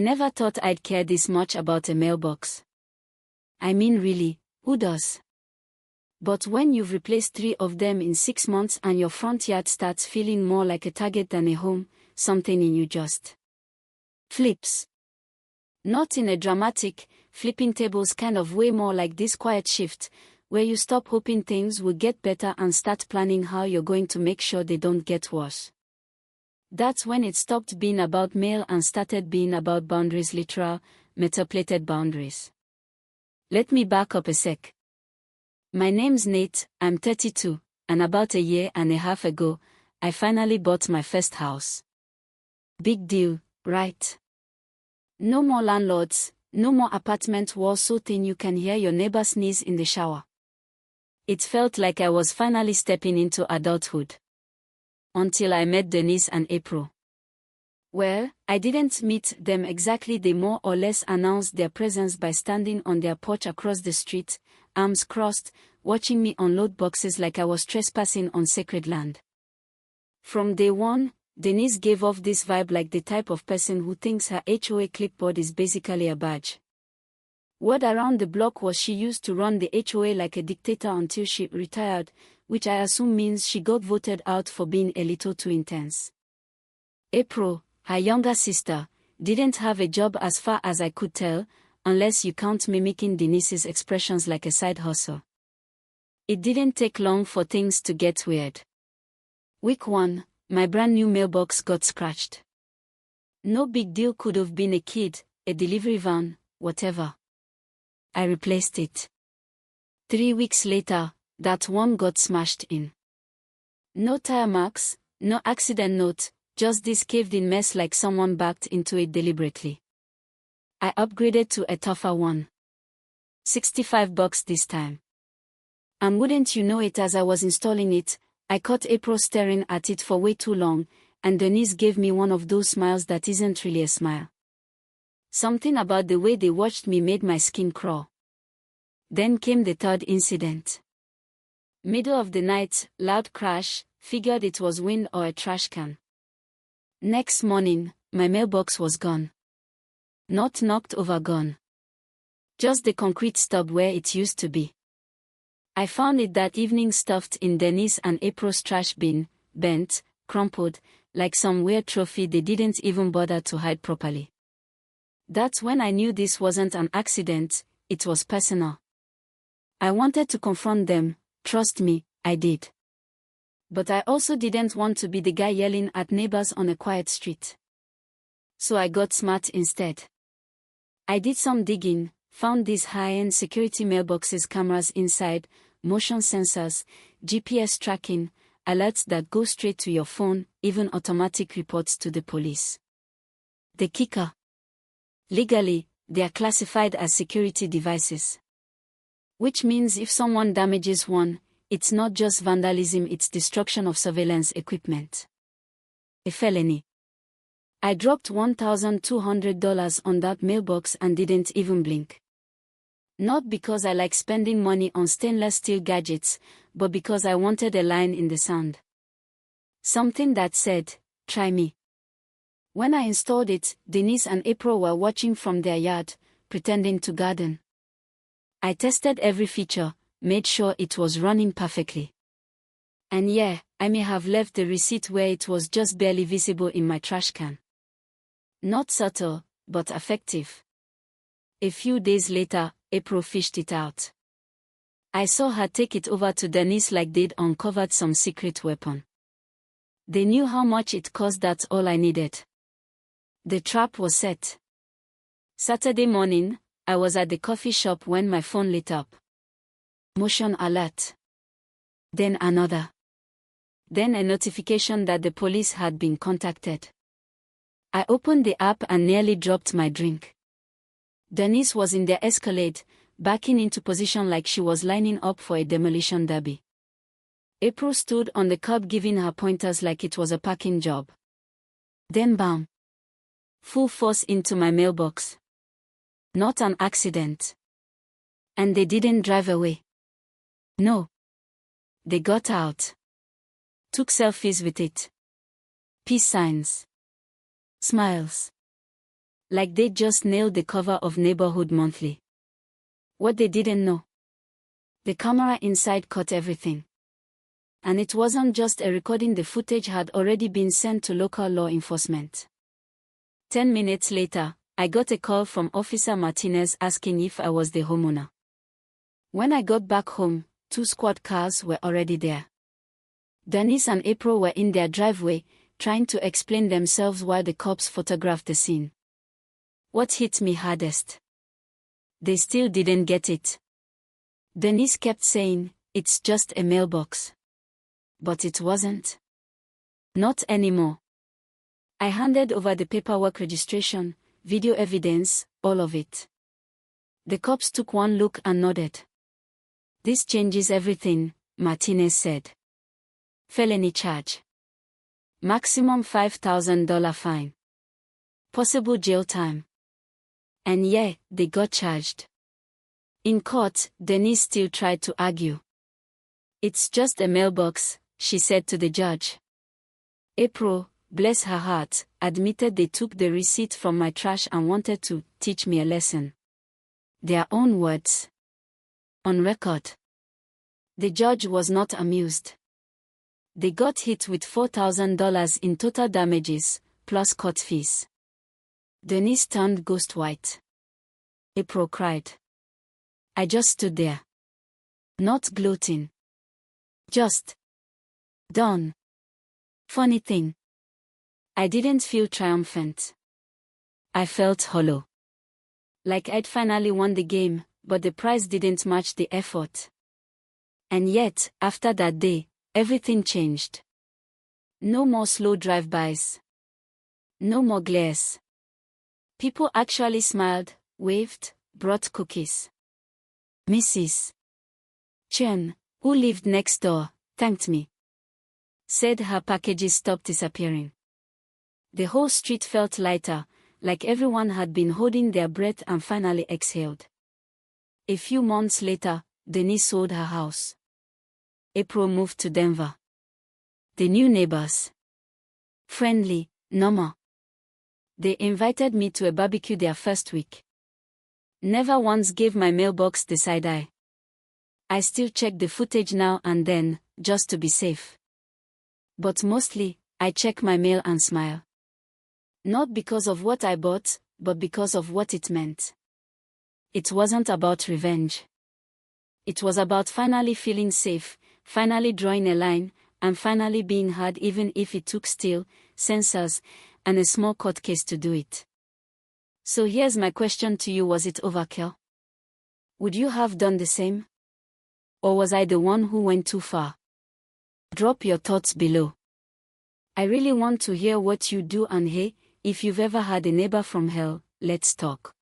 never thought I'd care this much about a mailbox. I mean really, who does? But when you've replaced 3 of them in 6 months and your front yard starts feeling more like a target than a home, something in you just flips. Not in a dramatic, flipping tables kind of way, more like this quiet shift, where you stop hoping things will get better and start planning how you're going to make sure they don't get worse. That's when it stopped being about mail and started being about boundaries, literal, metaplated boundaries. Let me back up a sec. My name's Nate, I'm 32, and about 1.5 years ago, I finally bought my first house. Big deal, right? No more landlords, no more apartment walls so thin you can hear your neighbor sneeze in the shower. It felt like I was finally stepping into adulthood. Until I met Denise and April. Well, I didn't meet them exactly. They more or less announced their presence by standing on their porch across the street, arms crossed, watching me unload boxes like I was trespassing on sacred land. From day one, Denise gave off this vibe like the type of person who thinks her HOA clipboard is basically a badge. Word around the block was she used to run the HOA like a dictator until she retired, which I assume means she got voted out for being a little too intense. April, her younger sister, didn't have a job as far as I could tell, unless you count mimicking Denise's expressions like a side hustle. It didn't take long for things to get weird. Week 1, my brand new mailbox got scratched. No big deal, could have been a kid, a delivery van, whatever. I replaced it. 3 weeks later, that one got smashed in. No tire marks, no accident note, just this caved-in mess like someone backed into it deliberately. I upgraded to a tougher one. $65 this time. And wouldn't you know it, as I was installing it, I caught April staring at it for way too long, and Denise gave me one of those smiles that isn't really a smile. Something about the way they watched me made my skin crawl. Then came the third incident. Middle of the night, loud crash, figured it was wind or a trash can. Next morning, my mailbox was gone. Not knocked over, gone. Just the concrete stub where it used to be. I found it that evening stuffed in Denise and April's trash bin, bent, crumpled, like some weird trophy they didn't even bother to hide properly. That's when I knew this wasn't an accident, it was personal. I wanted to confront them, trust me, I did. But I also didn't want to be the guy yelling at neighbors on a quiet street. So I got smart instead. I did some digging, found these high-end security mailboxes, cameras inside, motion sensors, GPS tracking, alerts that go straight to your phone, even automatic reports to the police. The kicker. Legally, they are classified as security devices. Which means if someone damages one, it's not just vandalism, it's destruction of surveillance equipment. A felony. I dropped $1,200 on that mailbox and didn't even blink. Not because I like spending money on stainless steel gadgets, but because I wanted a line in the sand. Something that said, try me. When I installed it, Denise and April were watching from their yard, pretending to garden. I tested every feature, made sure it was running perfectly. And yeah, I may have left the receipt where it was just barely visible in my trash can. Not subtle, but effective. A few days later, April fished it out. I saw her take it over to Denise like they'd uncovered some secret weapon. They knew how much it cost, that's all I needed. The trap was set. Saturday morning, I was at the coffee shop when my phone lit up. Motion alert. Then another. Then a notification that the police had been contacted. I opened the app and nearly dropped my drink. Denise was in the Escalade, backing into position like she was lining up for a demolition derby. April stood on the curb giving her pointers like it was a parking job. Then bam. Full force into my mailbox. Not an accident. And they didn't drive away. No. They got out. Took selfies with it. Peace signs. Smiles. Like they just nailed the cover of Neighborhood Monthly. What they didn't know. The camera inside caught everything. And it wasn't just a recording, the footage had already been sent to local law enforcement. 10 minutes later, I got a call from Officer Martinez asking if I was the homeowner. When I got back home, 2 squad cars were already there. Denise and April were in their driveway, trying to explain themselves while the cops photographed the scene. What hit me hardest? They still didn't get it. Denise kept saying, "It's just a mailbox." But it wasn't. Not anymore. I handed over the paperwork, registration, video evidence, all of it. The cops took one look and nodded. "This changes everything," Martinez said. "Felony charge. Maximum $5,000 fine. Possible jail time." And yeah, they got charged. In court, Denise still tried to argue. "It's just a mailbox," she said to the judge. April, bless her heart, admitted they took the receipt from my trash and wanted to teach me a lesson. Their own words. On record. The judge was not amused. They got hit with $4,000 in total damages, plus court fees. Denise turned ghost white. April cried. I just stood there. Not gloating. Just done. Funny thing. I didn't feel triumphant. I felt hollow. Like I'd finally won the game, but the prize didn't match the effort. And yet, after that day, everything changed. No more slow drive-bys. No more glares. People actually smiled, waved, brought cookies. Mrs. Chen, who lived next door, thanked me. Said her packages stopped disappearing. The whole street felt lighter, like everyone had been holding their breath and finally exhaled. A few months later, Denise sold her house. April moved to Denver. The new neighbors. Friendly, normal. They invited me to a barbecue their first week. Never once gave my mailbox the side eye. I still check the footage now and then, just to be safe. But mostly, I check my mail and smile. Not because of what I bought, but because of what it meant. It wasn't about revenge. It was about finally feeling safe, finally drawing a line, and finally being heard, even if it took steel, sensors, and a small court case to do it. So here's my question to you: was it overkill? Would you have done the same? Or was I the one who went too far? Drop your thoughts below. I really want to hear what you do, and hey, if you've ever had a neighbor from hell, let's talk.